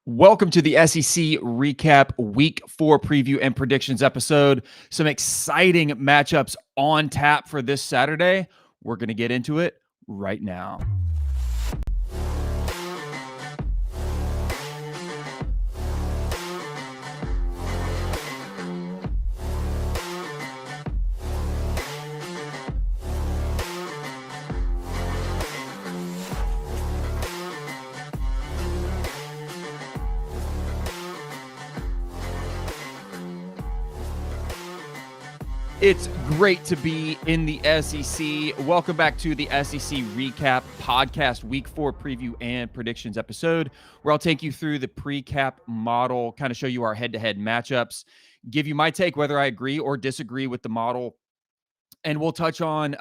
Welcome to the SEC Recap Week 4 preview and predictions episode. Some exciting matchups on tap for this Saturday. We're going to get into it right now. It's great to be in the SEC. Welcome back to the SEC Recap Podcast Week 4 preview and predictions episode, where I'll take you through the pre-cap model, kind of show you our head-to-head matchups, give you my take whether I agree or disagree with the model, and we'll touch on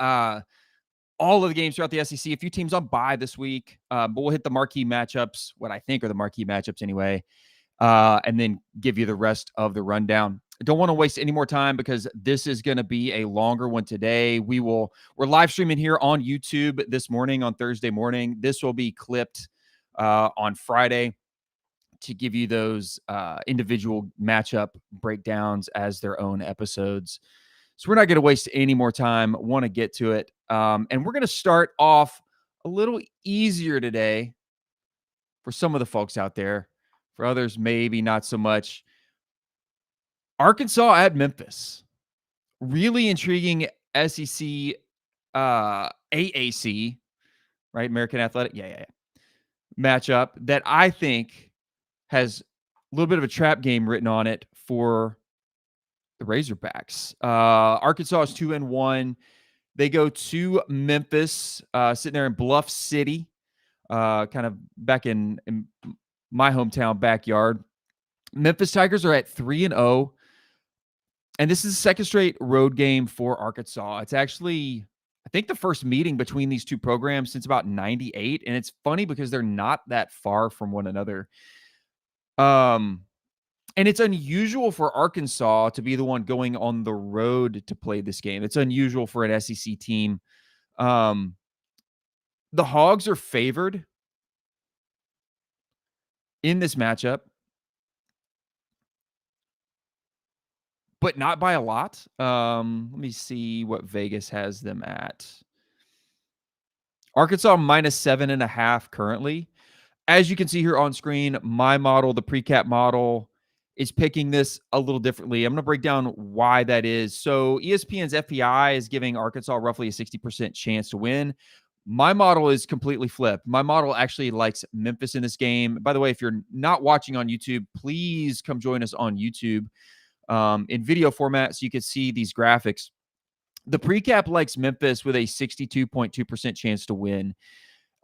all of the games throughout the SEC. A few teams on bye this week, but we'll hit the marquee matchups, what I think are the marquee matchups anyway, and then give you the rest of the rundown. I don't want to waste any more time because this is going to be a longer one today. We're live streaming here on YouTube this morning on Thursday morning. This will be clipped on Friday to give you those individual matchup breakdowns as their own episodes. So we're not going to waste any more time. Want to get to it. And we're going to start off a little easier today for some of the folks out there. For others, maybe not so much. Arkansas at Memphis. Really intriguing SEC, AAC, right? American Athletic. Yeah. Matchup that I think has a little bit of a trap game written on it for the Razorbacks. Arkansas is 2-1. They go to Memphis, sitting there in Bluff City, kind of back in my hometown backyard. Memphis Tigers are at 3-0. And this is the second straight road game for Arkansas. It's actually, I think, the first meeting between these two programs since about 98. And it's funny because they're not that far from one another. And it's unusual for Arkansas to be the one going on the road to play this game. It's unusual for an SEC team. The Hogs are favored in this matchup, but not by a lot. Let me see what Vegas has them at. Arkansas minus 7.5 currently. As you can see here on screen, my model, the pre-cap model, is picking this a little differently. I'm going to break down why that is. So ESPN's FPI is giving Arkansas roughly a 60% chance to win. My model is completely flipped. My model actually likes Memphis in this game. By the way, if you're not watching on YouTube, please come join us on YouTube in video format so you can see these graphics. The pre-cap likes Memphis with a 62.2% chance to win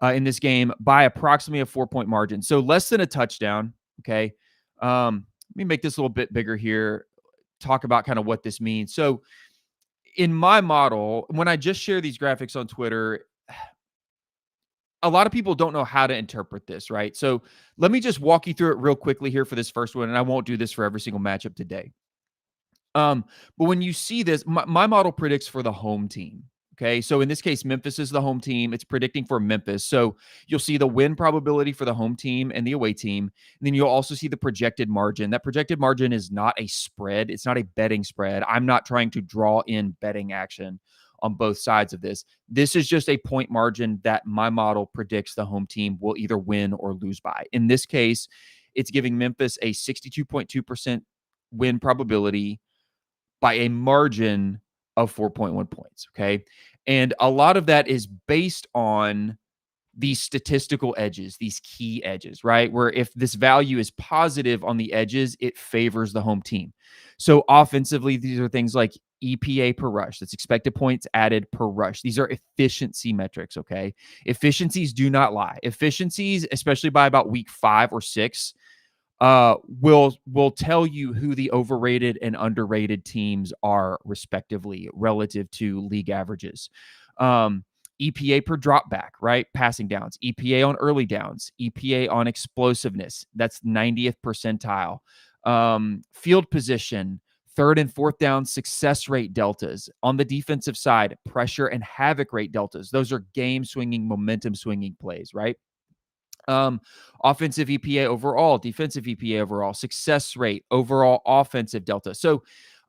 in this game by approximately a 4-point margin. So less than a touchdown. Okay. Let me make this a little bit bigger here. Talk about kind of what this means. So in my model, when I just share these graphics on Twitter, a lot of people don't know how to interpret this, right? So let me just walk you through it real quickly here for this first one. And I won't do this for every single matchup today. But when you see this, my model predicts for the home team. Okay. So in this case, Memphis is the home team. It's predicting for Memphis. So you'll see the win probability for the home team and the away team. And then you'll also see the projected margin. That projected margin is not a spread. It's not a betting spread. I'm not trying to draw in betting action on both sides of this. This is just a point margin that my model predicts the home team will either win or lose by. In this case, it's giving Memphis a 62.2% win probability by a margin of 4.1 points. Okay. And a lot of that is based on these statistical edges, these key edges, right? Where if this value is positive on the edges, it favors the home team. So offensively, these are things like EPA per rush. That's expected points added per rush. These are efficiency metrics. Okay. Efficiencies do not lie. Efficiencies, especially by about week 5 or 6, will tell you who the overrated and underrated teams are respectively relative to league averages. EPA per drop back, right? Passing downs, EPA on early downs, EPA on explosiveness. That's 90th percentile. Field position, third and fourth down success rate deltas. On the defensive side, pressure and havoc rate deltas. Those are game swinging, momentum swinging plays, right? Offensive EPA overall, defensive EPA overall, success rate, overall offensive delta. So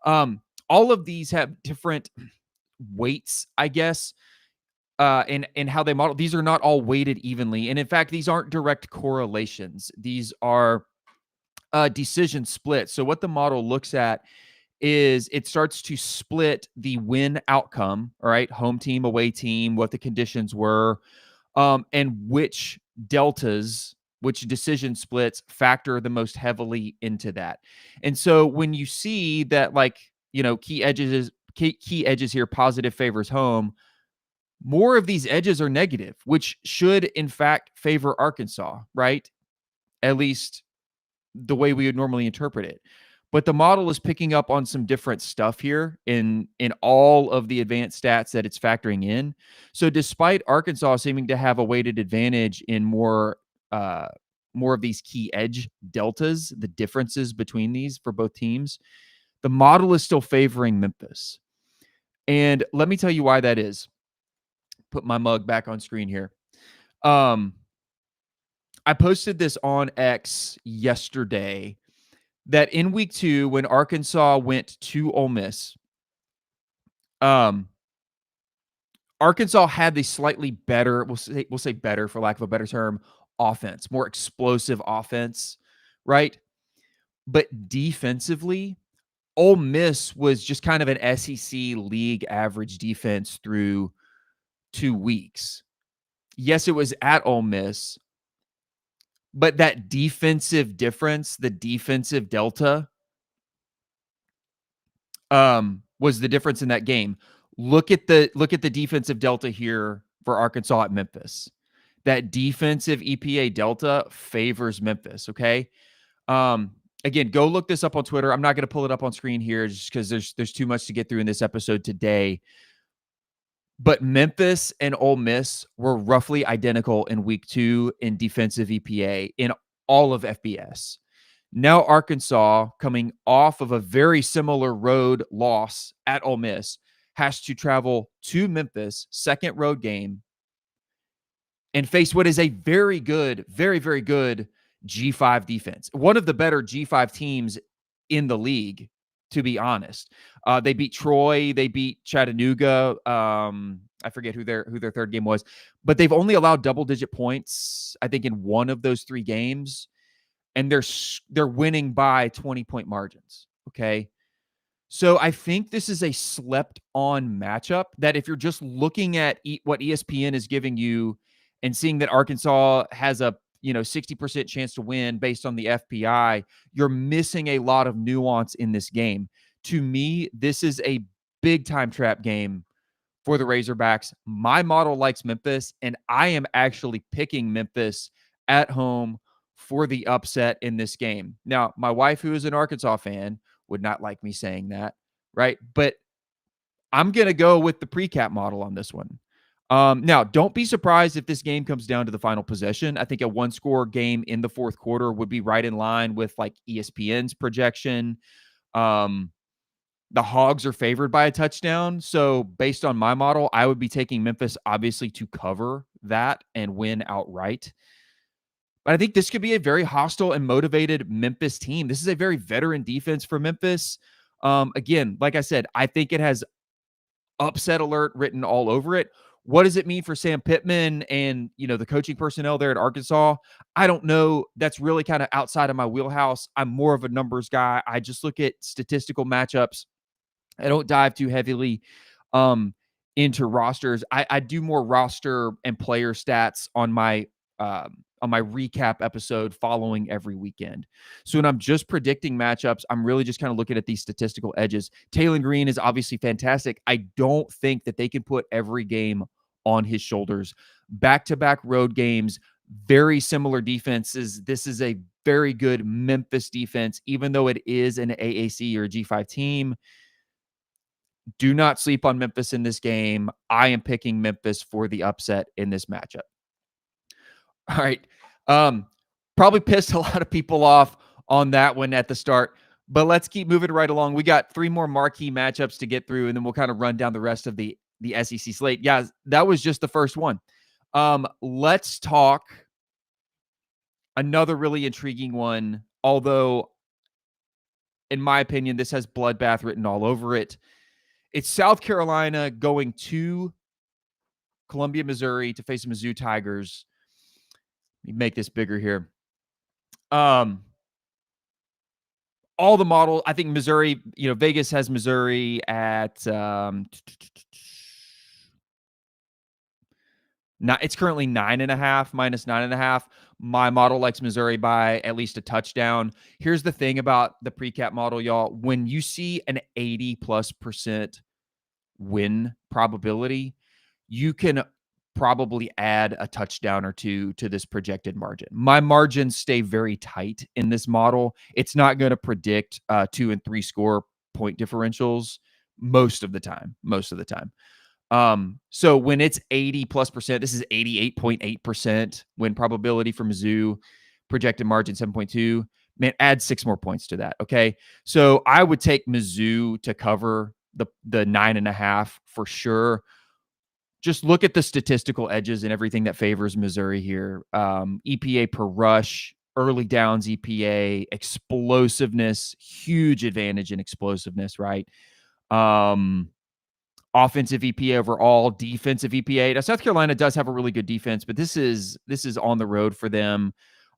all of these have different weights, I guess, in how they model. These are not all weighted evenly. And in fact, these aren't direct correlations. These are decision splits. So what the model looks at is it starts to split the win outcome, all right, home team, away team, what the conditions were, and which deltas, which decision splits factor the most heavily into that. And so when you see that, like, key edges here, positive favors home, more of these edges are negative, which should in fact favor Arkansas, right? At least the way we would normally interpret it. But the model is picking up on some different stuff here in all of the advanced stats that it's factoring in. So despite Arkansas seeming to have a weighted advantage in more of these key edge deltas, the differences between these for both teams, the model is still favoring Memphis. And let me tell you why that is. Put my mug back on screen here. I posted this on X yesterday that in week 2, when Arkansas went to Ole Miss, Arkansas had the slightly better, we'll say better for lack of a better term, offense, more explosive offense, right? But defensively, Ole Miss was just kind of an SEC league average defense through 2 weeks. Yes, it was at Ole Miss, but that defensive difference, the defensive delta, was the difference in that game. Look at the defensive delta here for Arkansas at Memphis. That defensive EPA delta favors Memphis. Okay. Again, go look this up on Twitter. I'm not going to pull it up on screen here just because there's too much to get through in this episode today. But Memphis and Ole Miss were roughly identical in week 2 in defensive EPA in all of FBS. Now Arkansas, coming off of a very similar road loss at Ole Miss, has to travel to Memphis, second road game, and face what is a very good, very, very good G5 defense. One of the better G5 teams in the league, to be honest. They beat Troy. They beat Chattanooga. I forget who their third game was, but they've only allowed double-digit points, I think, in one of those 3 games. And they're winning by 20-point margins, okay? So I think this is a slept-on matchup that if you're just looking at what ESPN is giving you and seeing that Arkansas has a 60% chance to win based on the FPI, you're missing a lot of nuance in this game. To me, this is a big-time trap game for the Razorbacks. My model likes Memphis, and I am actually picking Memphis at home for the upset in this game. Now, my wife, who is an Arkansas fan, would not like me saying that, right? But I'm going to go with the pre-cap model on this one. Now, don't be surprised if this game comes down to the final possession. I think a 1-score game in the fourth quarter would be right in line with like ESPN's projection. The Hogs are favored by a touchdown. So based on my model, I would be taking Memphis, obviously, to cover that and win outright. But I think this could be a very hostile and motivated Memphis team. This is a very veteran defense for Memphis. Again, like I said, I think it has upset alert written all over it. What does it mean for Sam Pittman and, the coaching personnel there at Arkansas? I don't know. That's really kind of outside of my wheelhouse. I'm more of a numbers guy. I just look at statistical matchups. I don't dive too heavily into rosters. I do more roster and player stats on my recap episode following every weekend. So when I'm just predicting matchups, I'm really just kind of looking at these statistical edges. Taylor Green is obviously fantastic. I don't think that they can put every game on his shoulders. Back-to-back road games, very similar defenses. This is a very good Memphis defense, even though it is an AAC or a G5 team. Do not sleep on Memphis in this game. I am picking Memphis for the upset in this matchup. All right. Probably pissed a lot of people off on that one at the start, but let's keep moving right along. We got 3 more marquee matchups to get through, and then we'll kind of run down the rest of the SEC slate. Yeah, that was just the first one. Let's talk Another really intriguing one, although in my opinion, this has bloodbath written all over it. It's South Carolina going to Columbia, Missouri to face the Mizzou Tigers. Let me make this bigger here. All the model, I think Missouri, Vegas has Missouri at it's currently 9.5, minus 9.5. My model likes Missouri by at least a touchdown. Here's the thing about the pre-cap model, y'all. When you see an 80+% win probability, you can probably add a touchdown or two to this projected margin. My margins stay very tight in this model. It's not going to predict 2 and 3 score point differentials most of the time. So when it's 80+%, this is 88.8% win probability for Mizzou, projected margin 7.2. Man, add 6 more points to that. Okay. So I would take Mizzou to cover the 9.5 for sure. Just look at the statistical edges and everything that favors Missouri here. EPA per rush, early downs EPA, explosiveness, huge advantage in explosiveness, right? Offensive EPA overall, defensive EPA. Now, South Carolina does have a really good defense, but this is on the road for them.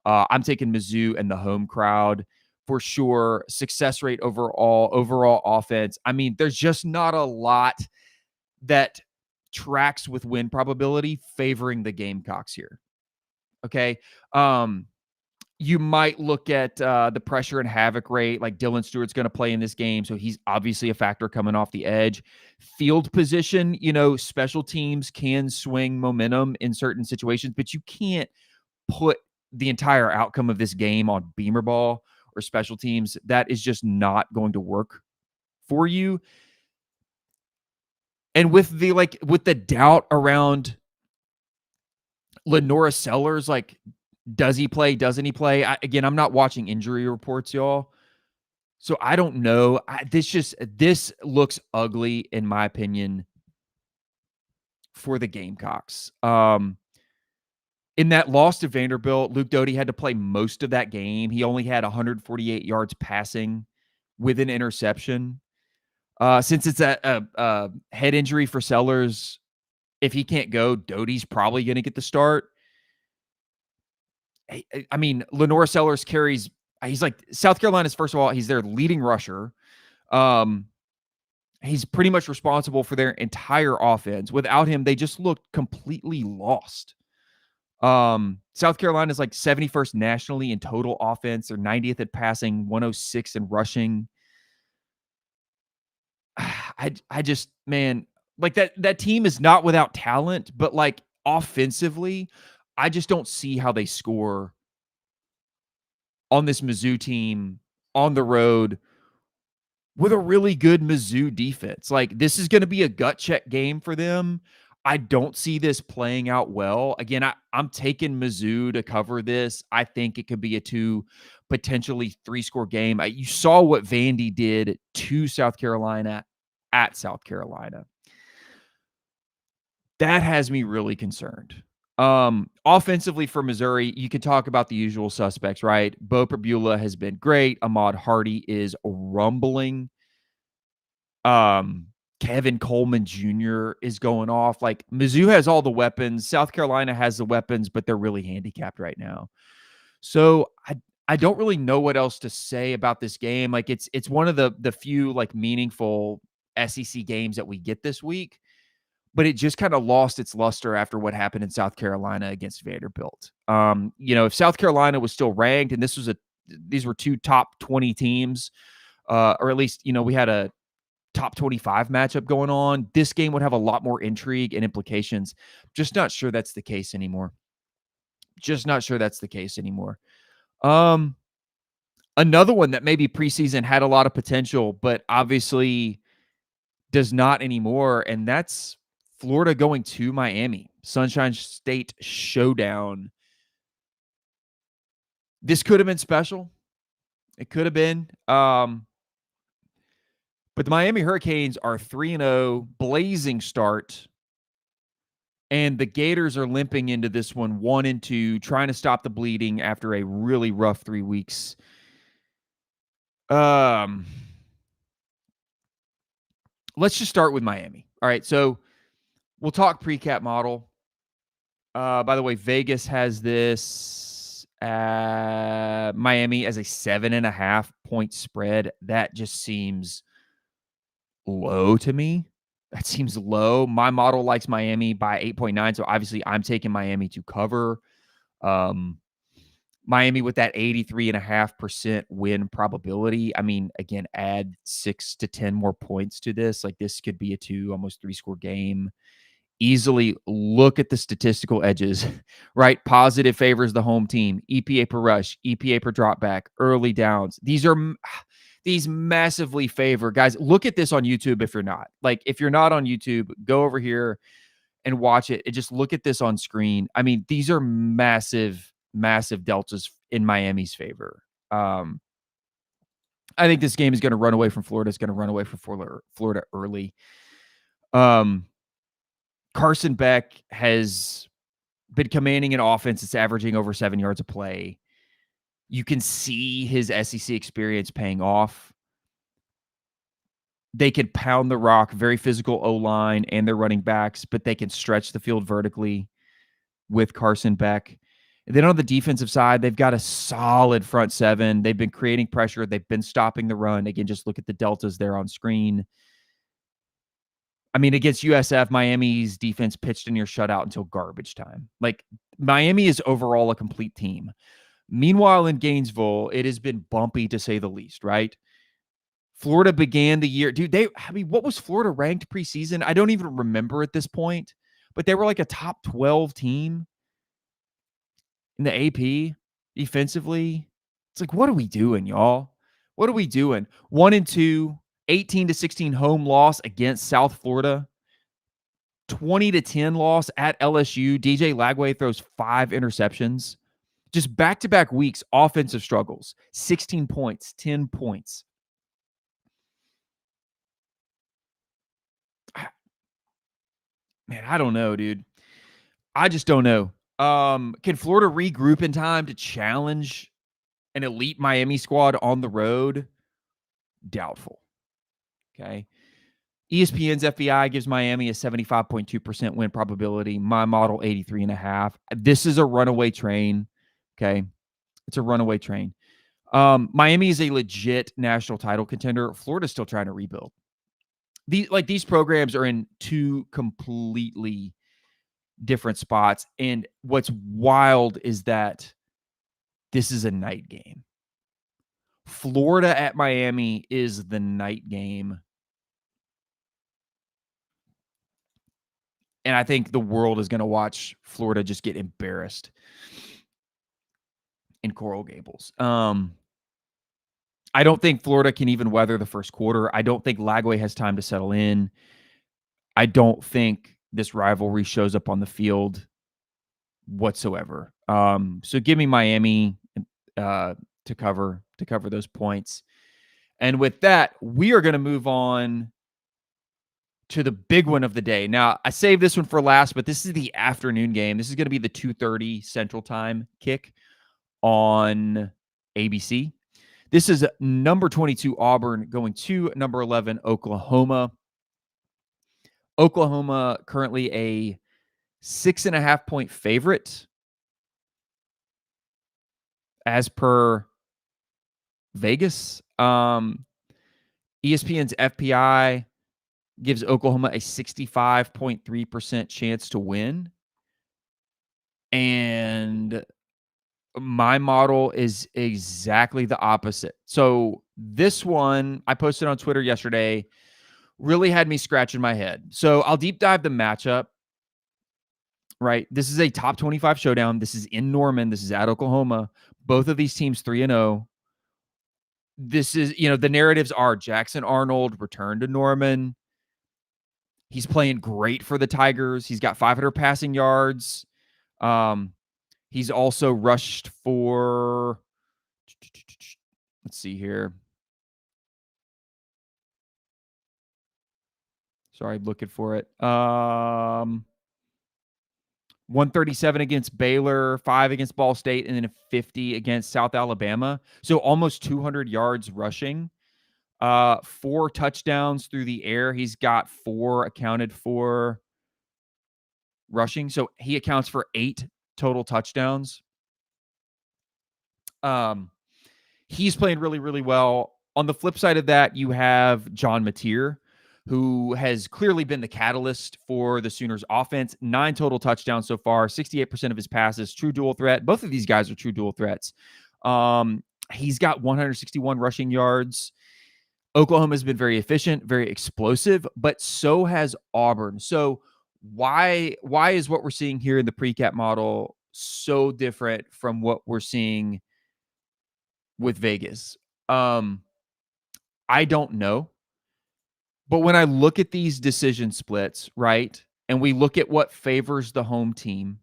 I'm taking Mizzou and the home crowd for sure. Success rate overall offense. I mean, there's just not a lot that tracks with win probability favoring the Gamecocks here. Okay. You might look at the pressure and havoc rate, like Dylan Stewart's going to play in this game, so he's obviously a factor coming off the edge. Field position, special teams can swing momentum in certain situations, but you can't put the entire outcome of this game on Beamer ball or special teams. That is just not going to work for you. And with the doubt around Lenora Sellers, does he play? Doesn't he play? I'm not watching injury reports, y'all. So I don't know. This looks ugly, in my opinion, for the Gamecocks. In that loss to Vanderbilt, Luke Doty had to play most of that game. He only had 148 yards passing with an interception. Since it's a head injury for Sellers, if he can't go, Doty's probably going to get the start. I mean, Lenora Sellers carries. He's like South Carolina's, first of all, he's their leading rusher. He's pretty much responsible for their entire offense. Without him, they just looked completely lost. South Carolina's 71st nationally in total offense. They're 90th at passing, 106 in rushing. I just, man, that team is not without talent, but offensively, I just don't see how they score on this Mizzou team on the road with a really good Mizzou defense. This is going to be a gut check game for them. I don't see this playing out well. Again, I'm taking Mizzou to cover this. I think it could be a 2, potentially 3 score game. You saw what Vandy did to South Carolina at South Carolina. That has me really concerned. Offensively for Missouri, you could talk about the usual suspects, right? Bo Prabula has been great. Ahmad Hardy is rumbling. Kevin Coleman Jr. is going off. Mizzou has all the weapons. South Carolina has the weapons, but they're really handicapped right now. So I don't really know what else to say about this game. It's one of the few meaningful SEC games that we get this week, but it just kind of lost its luster after what happened in South Carolina against Vanderbilt. If South Carolina was still ranked and these were 2 top 20 teams, or at least, we had a top 25 matchup going on, this game would have a lot more intrigue and implications. Just not sure that's the case anymore. Another one that maybe preseason had a lot of potential, but obviously does not anymore, and that's Florida going to Miami. Sunshine State showdown. This could have been special. It could have been. But the Miami Hurricanes are 3-0, blazing start. And the Gators are limping into this one 1-2, trying to stop the bleeding after a really rough 3 weeks. Let's just start with Miami. All right, so we'll talk pre-cap model. By the way, Vegas has this Miami as a 7.5 point spread. That just seems low to me. That seems low. My model likes Miami by 8.9, so obviously I'm taking Miami to cover. Miami with that 83.5% win probability. I mean, again, add 6 to 10 more points to this. Like, this could be a 2, almost 3-score game. Easily look at the statistical edges, right? Positive favors the home team. EPA per rush, EPA per drop back, early downs. These massively favor guys. Look at this on YouTube if you're not. Like, if you're not on YouTube, go over here and watch it and just look at this on screen. I mean, these are massive, massive deltas in Miami's favor. I think this game is going to run away from Florida. It's going to run away from Florida early. Carson Beck has been commanding an offense that's averaging over 7 yards a play. You can see his SEC experience paying off. They can pound the rock, very physical O-line and their running backs, but they can stretch the field vertically with Carson Beck. And then on the defensive side, they've got a solid front seven. They've been creating pressure. They've been stopping the run. Again, just look at the deltas there on screen. I mean, against USF, Miami's defense pitched in your shutout until garbage time. Like, Miami is overall a complete team. Meanwhile, in Gainesville, it has been bumpy to say the least, right? Florida began the year, dude. What was Florida ranked preseason? I don't even remember at this point, but they were like a top 12 team in the AP defensively. It's like, what are we doing, y'all? What are we doing? 1-2, 18-16 home loss against South Florida. 20-10 loss at LSU. DJ Lagway throws 5 interceptions. Just back-to-back weeks, offensive struggles. 16 points, 10 points. Man, I don't know, dude. I just don't know. Can Florida regroup in time to challenge an elite Miami squad on the road? Doubtful. Okay. ESPN's FBI gives Miami a 75.2% win probability. My model, 83.5. This is a runaway train. Okay. It's a runaway train. Miami is a legit national title contender. Florida's still trying to rebuild. These programs are in 2 completely different spots. And what's wild is that this is a night game. Florida at Miami is the night game. And I think the world is going to watch Florida just get embarrassed in Coral Gables. I don't think Florida can even weather the first quarter. I don't think Lagway has time to settle in. I don't think this rivalry shows up on the field whatsoever. So give me Miami to cover those points. And with that, we are going to move on to the big one of the day. Now, I saved this one for last, but this is the afternoon game. This is going to be the 2:30 Central Time kick on ABC. This is number 22 Auburn going to number 11 Oklahoma. Oklahoma currently a 6.5 point favorite as per Vegas. ESPN's FPI gives Oklahoma a 65.3% chance to win. And my model is exactly the opposite. So this one I posted on Twitter yesterday really had me scratching my head. So I'll deep dive the matchup, right? This is a top 25 showdown. This is in Norman. This is at Oklahoma. Both of these teams 3-0. This is, the narratives are Jackson Arnold returned to Norman. He's playing great for the Tigers. He's got 500 passing yards. He's also rushed for, let's see here. Sorry, looking for it. 137 against Baylor, 5 against Ball State, and then a 50 against South Alabama. So almost 200 yards rushing. 4 touchdowns through the air. He's got 4 accounted for rushing. So he accounts for 8 total touchdowns. He's playing really, really well. On the flip side of that, you have John Mateer, who has clearly been the catalyst for the Sooners offense. 9 total touchdowns so far, 68% of his passes, true dual threat. Both of these guys are true dual threats. He's got 161 rushing yards. Oklahoma has been very efficient, very explosive, but so has Auburn. So why is what we're seeing here in the pre-cap model so different from what we're seeing with Vegas? I don't know. But when I look at these decision splits, right, and we look at what favors the home team,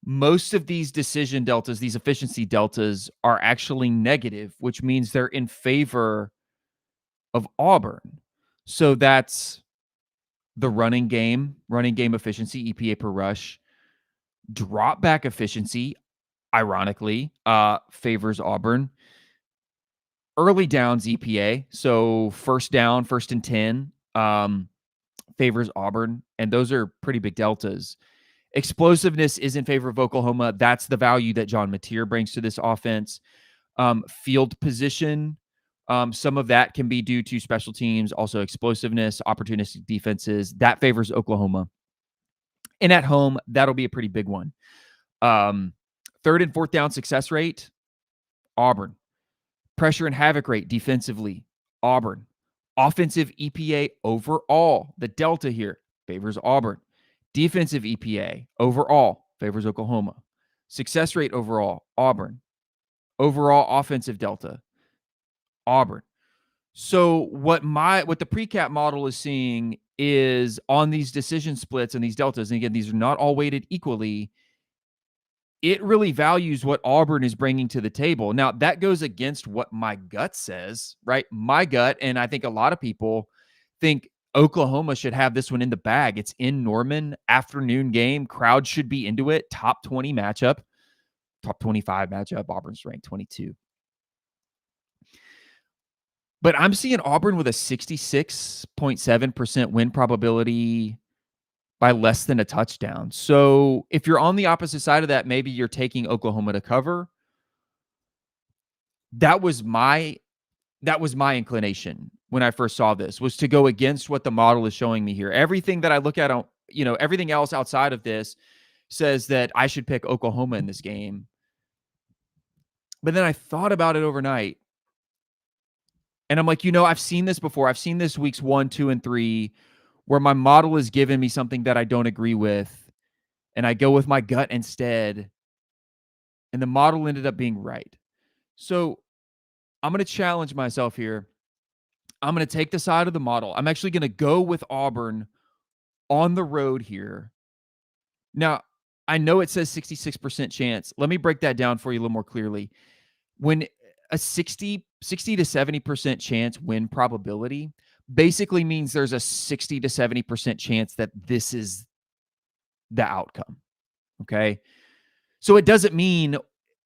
most of these decision deltas, these efficiency deltas, are actually negative, which means they're in favor of Auburn. So that's the running game efficiency, EPA per rush, drop back efficiency, ironically, favors Auburn. Early downs EPA, so first down, 1st and 10, favors Auburn, and those are pretty big deltas. Explosiveness is in favor of Oklahoma. That's the value that John Mateer brings to this offense. Field position, some of that can be due to special teams, also explosiveness, opportunistic defenses. That favors Oklahoma. And at home, that'll be a pretty big one. 3rd and 4th down success rate, Auburn. Pressure and havoc rate defensively, Auburn. Offensive EPA overall, the delta here favors Auburn. Defensive EPA overall favors Oklahoma. Success rate overall, Auburn. Overall offensive delta, Auburn. So what the pre-cap model is seeing is on these decision splits and these deltas, and again, these are not all weighted equally, it really values what Auburn is bringing to the table. Now, that goes against what my gut says, right? My gut, and I think a lot of people think Oklahoma should have this one in the bag. It's in Norman, afternoon game. Crowd should be into it. Top 20 matchup, top 25 matchup. Auburn's ranked 22. But I'm seeing Auburn with a 66.7% win probability by less than a touchdown. So if you're on the opposite side of that, maybe you're taking Oklahoma to cover. That was my inclination when I first saw this, was to go against what the model is showing me here. Everything that I look at, everything else outside of this says that I should pick Oklahoma in this game. But then I thought about it overnight. And I'm like, I've seen this before. I've seen this weeks 1, 2, and 3, where my model has given me something that I don't agree with, and I go with my gut instead, and the model ended up being right. So I'm going to challenge myself here. I'm going to take the side of the model. I'm actually going to go with Auburn on the road here. Now, I know it says 66% chance. Let me break that down for you a little more clearly. When a 60 to 70% chance win probability basically means there's a 60 to 70% chance that this is the outcome. Okay. So it doesn't mean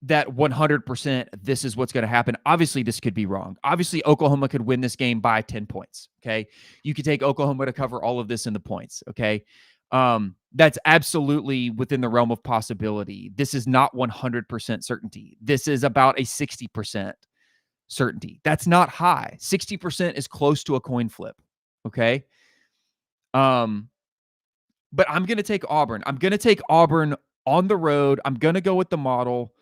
that 100% this is what's going to happen. Obviously, this could be wrong. Obviously, Oklahoma could win this game by 10 points. Okay. You could take Oklahoma to cover all of this in the points. Okay. That's absolutely within the realm of possibility. This is not 100% certainty. This is about a 60% certainty. That's not high. 60% is close to a coin flip. Okay. But I'm going to take Auburn. I'm going to take Auburn on the road. I'm going to go with the model.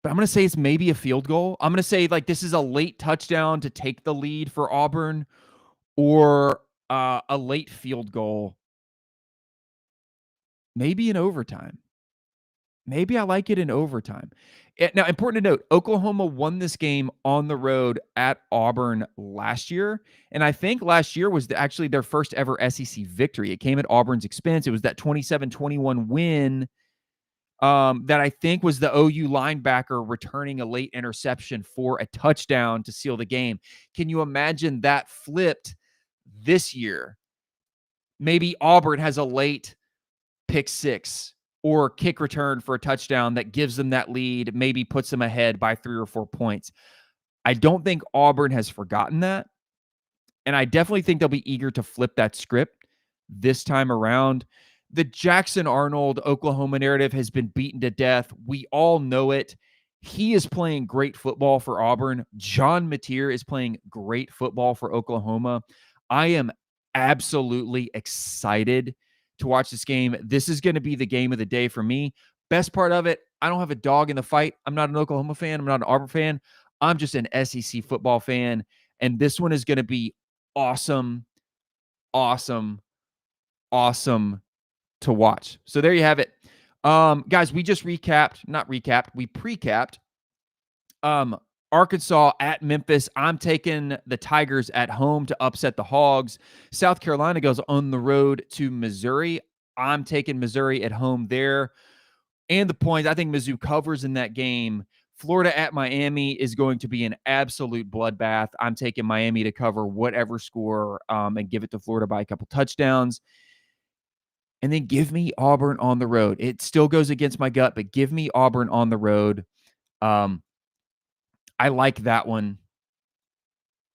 But I'm going to say it's maybe a field goal. I'm going to say this is a late touchdown to take the lead for Auburn, or a late field goal. Maybe in overtime. Maybe I like it in overtime. Now, important to note, Oklahoma won this game on the road at Auburn last year. And I think last year was actually their first ever SEC victory. It came at Auburn's expense. It was that 27-21 win that I think was the OU linebacker returning a late interception for a touchdown to seal the game. Can you imagine that flipped this year? Maybe Auburn has a late pick six or kick return for a touchdown that gives them that lead, maybe puts them ahead by 3 or 4 points. I don't think Auburn has forgotten that. And I definitely think they'll be eager to flip that script this time around. The Jackson Arnold Oklahoma narrative has been beaten to death. We all know it. He is playing great football for Auburn. John Mateer is playing great football for Oklahoma. I am absolutely excited to watch this game. This is going to be the game of the day for me. Best part of it, I don't have a dog in the fight. I'm not an Oklahoma fan. I'm not an Auburn fan. I'm just an SEC football fan. And this one is going to be awesome, awesome, awesome to watch. So there you have it. Guys, we just we pre-capped Arkansas at Memphis. I'm taking the Tigers at home to upset the Hogs. South Carolina goes on the road to Missouri. I'm taking Missouri at home there. And the points, I think Mizzou covers in that game. Florida at Miami is going to be an absolute bloodbath. I'm taking Miami to cover whatever score and give it to Florida by a couple touchdowns. And then give me Auburn on the road. It still goes against my gut, but give me Auburn on the road. I like that one.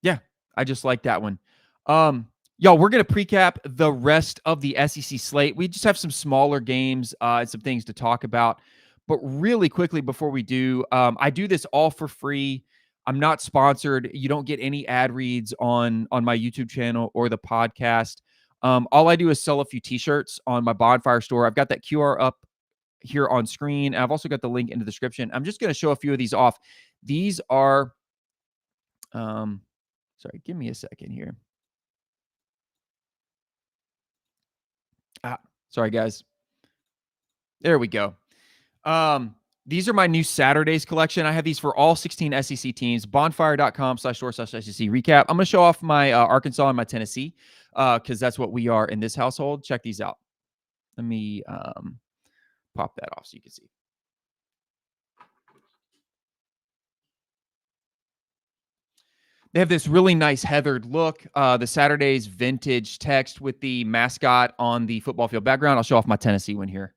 Yeah, I just like that one. Y'all, we're going to precap the rest of the SEC slate. We just have some smaller games and some things to talk about. But really quickly before we do, I do this all for free. I'm not sponsored. You don't get any ad reads on my YouTube channel or the podcast. All I do is sell a few t-shirts on my Bonfire store. I've got that QR up here on screen. I've also got the link in the description. I'm just going to show a few of these off. These are, sorry, give me a second here. Sorry, guys. There we go. These are my new Saturdays collection. I have these for all 16 SEC teams. Bonfire.com/store/SEC recap. I'm going to show off my Arkansas and my Tennessee because that's what we are in this household. Check these out. Let me pop that off so you can see. They have this really nice heathered look. The Saturday's vintage text with the mascot on the football field background. I'll show off my Tennessee one here.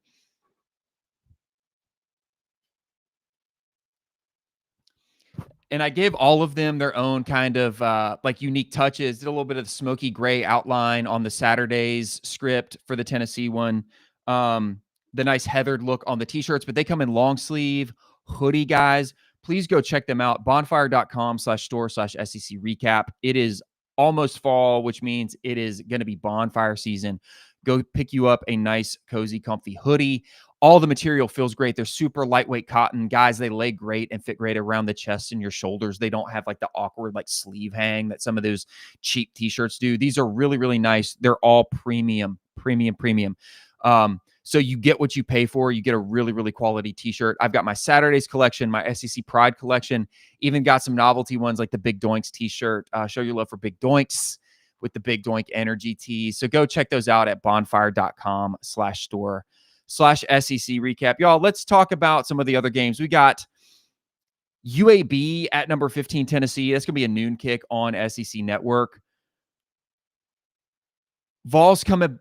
And I give all of them their own kind of like unique touches. Did a little bit of the smoky gray outline on the Saturday's script for the Tennessee one. The nice heathered look on the t-shirts, but they come in long sleeve, hoodie, guys. Please go check them out. Bonfire.com/store/SEC recap. It is almost fall, which means it is going to be bonfire season. Go pick you up a nice, cozy, comfy hoodie. All the material feels great. They're super lightweight cotton. Guys, they lay great and fit great around the chest and your shoulders. They don't have like the awkward like sleeve hang that some of those cheap t-shirts do. These are really, really nice. They're all premium. So you get what you pay for. You get a really, really quality t-shirt. I've got my Saturdays collection, my SEC Pride collection, even got some novelty ones like the Big Doinks t-shirt. Show your love for Big Doinks with the Big Doink Energy tees. So go check those out at bonfire.com/store/SEC recap. Y'all, let's talk about some of the other games. We got UAB at number 15, Tennessee. That's going to be a noon kick on SEC Network. Vols come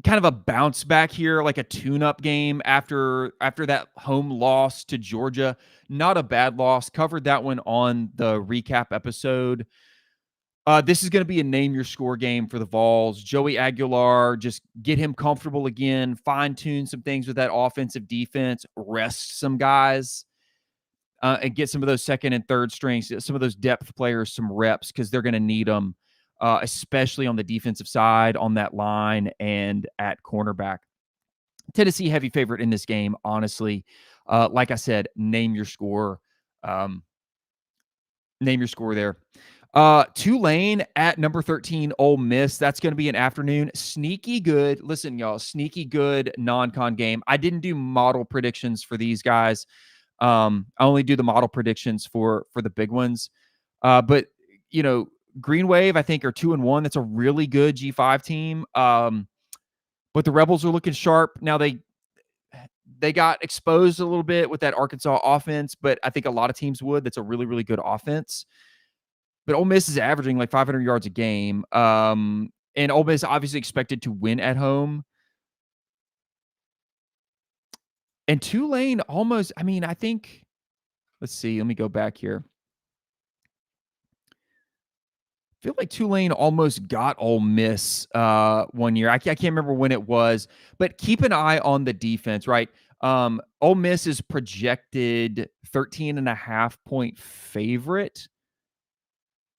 kind of a bounce back here, like a tune-up game after that home loss to Georgia. Not a bad loss. Covered that one on the recap episode. This is going to be a name your score game for the Vols. Joey Aguilar, just get him comfortable again, fine-tune some things with that offensive defense, rest some guys, and get some of those second and third strings, some of those depth players some reps because they're going to need them. Especially on the defensive side, on that line, and at cornerback. Tennessee heavy favorite in this game, honestly. Like I said, name your score. Name your score there. Tulane at number 13, Ole Miss. That's going to be an afternoon. Sneaky good. Listen, y'all, sneaky good non-con game. I didn't do model predictions for these guys. I only do the model predictions for the big ones. But, you know, Green Wave, I think, are 2-1. That's a really good G5 team. But the Rebels are looking sharp. Now they got exposed a little bit with that Arkansas offense, but I think a lot of teams would. That's a really, really good offense. But Ole Miss is averaging like 500 yards a game. And Ole Miss obviously expected to win at home. And Tulane almost, I mean, I think, let's see, let me go back here. I feel like Tulane almost got Ole Miss one year. I can't remember when it was, but keep an eye on the defense, right? Ole Miss is projected 13.5 point favorite.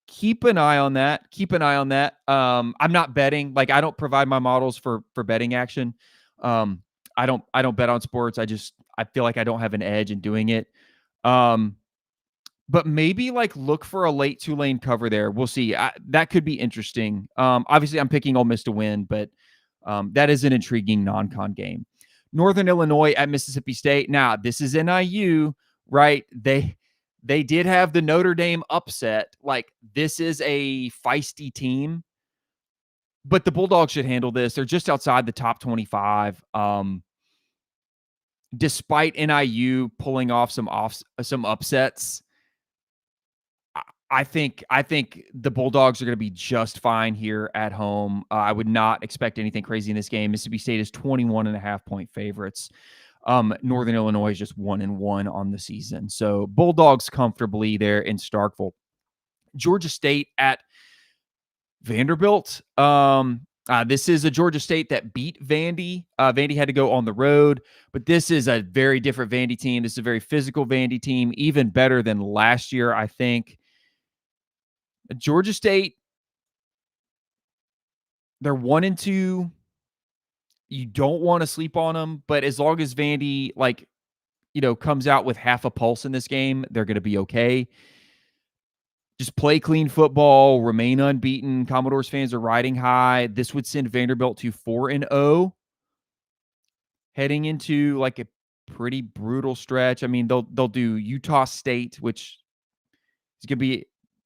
Keep an eye on that. Keep an eye on that. I'm not betting. Like, I don't provide my models for betting action. I don't bet on sports. I feel like I don't have an edge in doing it. But maybe like look for a late Tulane cover there. We'll see. That could be interesting. Obviously, I'm picking Ole Miss to win, but that is an intriguing non-con game. Northern Illinois at Mississippi State. Now, this is NIU, right? They did have the Notre Dame upset. Like, this is a feisty team, but the Bulldogs should handle this. They're just outside the top 25. Despite NIU pulling off some upsets, I think the Bulldogs are going to be just fine here at home. I would not expect anything crazy in this game. Mississippi State is 21.5 point favorites. Northern Illinois is just 1-1 on the season. So Bulldogs comfortably there in Starkville. Georgia State at Vanderbilt. This is a Georgia State that beat Vandy. Vandy had to go on the road, but this is a very different Vandy team. This is a very physical Vandy team, even better than last year, I think. Georgia State, they're 1-2. You don't want to sleep on them, but as long as Vandy, comes out with half a pulse in this game, they're going to be okay. Just play clean football, remain unbeaten. Commodores fans are riding high. This would send Vanderbilt to 4-0, heading into like a pretty brutal stretch. I mean, they'll do Utah State, which is going to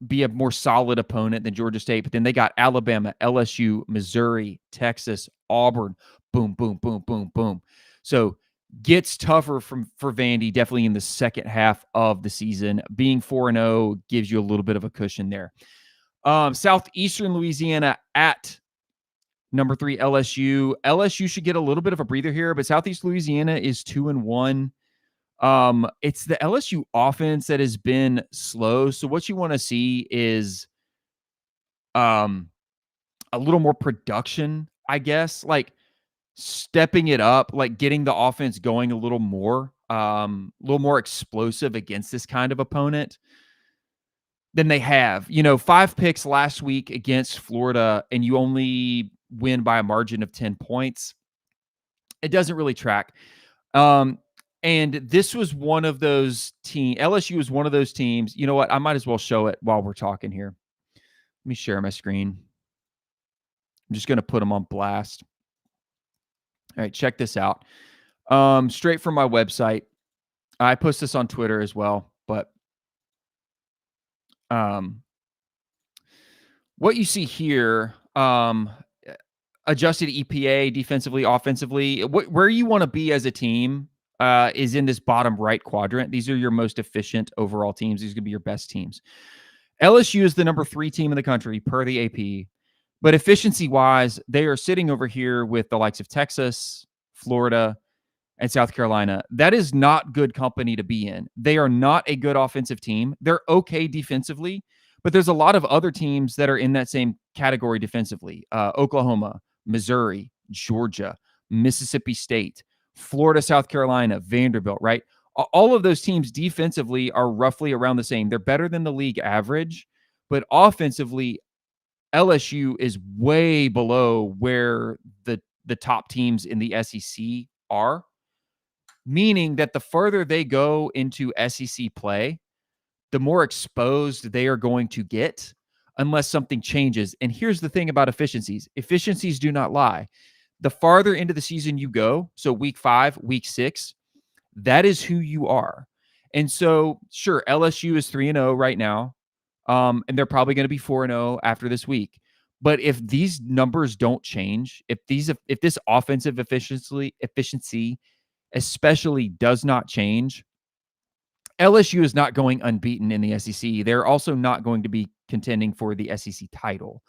be a more solid opponent than Georgia State, but then they got Alabama, LSU, Missouri, Texas, Auburn. Boom, boom, boom, boom, boom. So gets tougher for Vandy definitely in the second half of the season. Being 4-0 gives you a little bit of a cushion there. Southeastern Louisiana at number 3 LSU. LSU should get a little bit of a breather here, but Southeast Louisiana is 2-1. It's the LSU offense that has been slow. So what you want to see is a little more production, I guess, like stepping it up, like getting the offense going a little more explosive against this kind of opponent than they have. 5 picks last week against Florida, and you only win by a margin of 10 points. It doesn't really track. And this was one of those teams. LSU was one of those teams. You know what? I might as well show it while we're talking here. Let me share my screen. I'm just going to put them on blast. All right, check this out. Straight from my website. I post this on Twitter as well, but what you see here, adjusted EPA defensively, offensively, where you want to be as a team is in this bottom right quadrant. These are your most efficient overall teams. These are going to be your best teams. LSU is the number 3 team in the country per the AP, but efficiency-wise, they are sitting over here with the likes of Texas, Florida, and South Carolina. That is not good company to be in. They are not a good offensive team. They're okay defensively, but there's a lot of other teams that are in that same category defensively. Oklahoma, Missouri, Georgia, Mississippi State, Florida, South Carolina, Vanderbilt, right? All of those teams defensively are roughly around the same. They're better than the league average, but offensively, LSU is way below where the top teams in the SEC are, meaning that the further they go into SEC play, the more exposed they are going to get unless something changes. And here's the thing about efficiencies. Efficiencies do not lie. The farther into the season you go, so week 5, week 6, that is who you are. And so, sure, LSU is 3-0 right now, and they're probably going to be 4-0 after this week. But if these numbers don't change, if this offensive efficiency especially does not change, LSU is not going unbeaten in the SEC. They're also not going to be contending for the SEC title.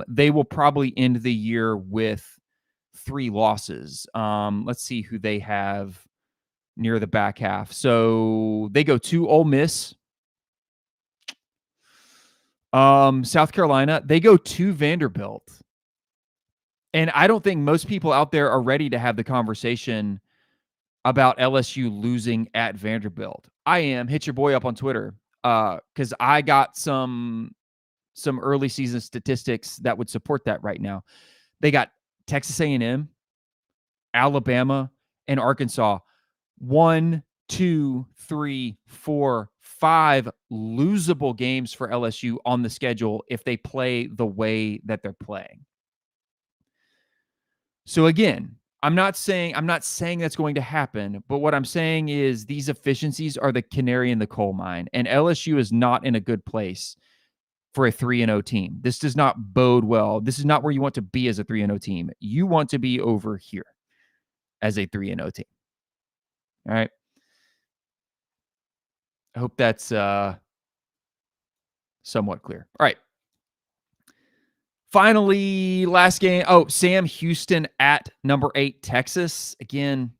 They will probably end the year with 3 losses. Let's see who they have near the back half. So they go to Ole Miss, South Carolina. They go to Vanderbilt. And I don't think most people out there are ready to have the conversation about LSU losing at Vanderbilt. I am. Hit your boy up on Twitter because I got some early season statistics that would support that right now. They got Texas A&M, Alabama, and Arkansas. 1, 2, 3, 4, 5 losable games for LSU on the schedule if they play the way that they're playing. So again, I'm not saying that's going to happen, but what I'm saying is these efficiencies are the canary in the coal mine, and LSU is not in a good place for a 3-0 team. This does not bode well. This is not where you want to be as a 3-0 team. You want to be over here as a 3-0 team. All right. I hope that's somewhat clear. All right. Finally, last game. Oh, Sam Houston at number 8, Texas. Again,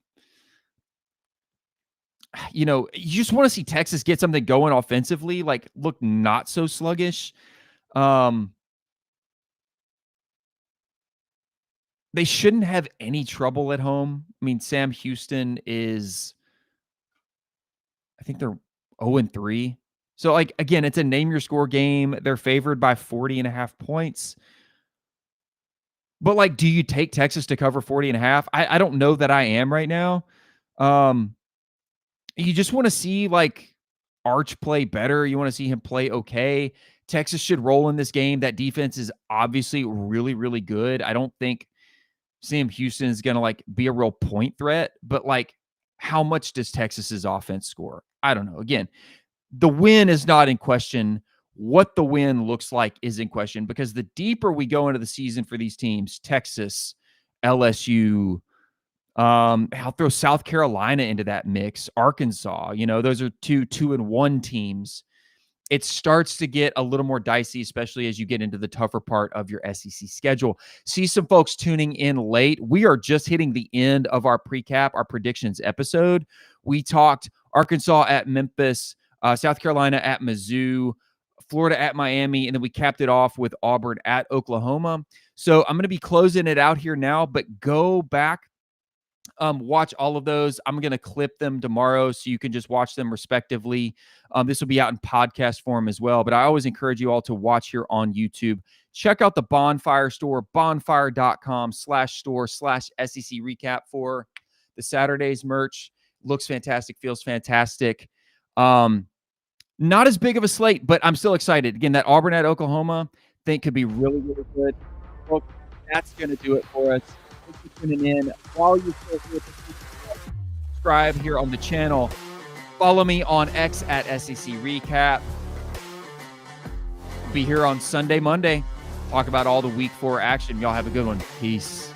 you just want to see Texas get something going offensively, like look not so sluggish. They shouldn't have any trouble at home. I mean, Sam Houston is, I think they're 0-3. So, like, again, it's a name your score game. They're favored by 40.5 points. But, like, do you take Texas to cover 40.5? I don't know that I am right now. You just want to see, like, Arch play better. You want to see him play okay. Texas should roll in this game. That defense is obviously really, really good. I don't think Sam Houston is going to, like, be a real point threat. But, like, how much does Texas's offense score? I don't know. Again, the win is not in question. What the win looks like is in question because the deeper we go into the season for these teams, Texas, LSU, I'll throw South Carolina into that mix, Arkansas, those are 2-1 teams. It starts to get a little more dicey, especially as you get into the tougher part of your SEC schedule. See some folks tuning in late. We are just hitting the end of our our predictions episode. We talked Arkansas at Memphis, South Carolina at Mizzou, Florida at Miami, and then we capped it off with Auburn at Oklahoma. So I'm going to be closing it out here now, but go back, watch all of those. I'm going to clip them tomorrow so you can just watch them respectively. This will be out in podcast form as well, but I always encourage you all to watch here on YouTube. Check out the Bonfire store, bonfire.com/store/SEC recap for the Saturday's merch. Looks fantastic, feels fantastic. Not as big of a slate, but I'm still excited. Again, that Auburn at Oklahoma thing could be really, really good. Well, that's going to do it for us. Thanks for tuning in. While you're still here, subscribe here on the channel. Follow me on X at SEC Recap. Be here on Sunday, Monday. Talk about all the Week 4 action. Y'all have a good one. Peace.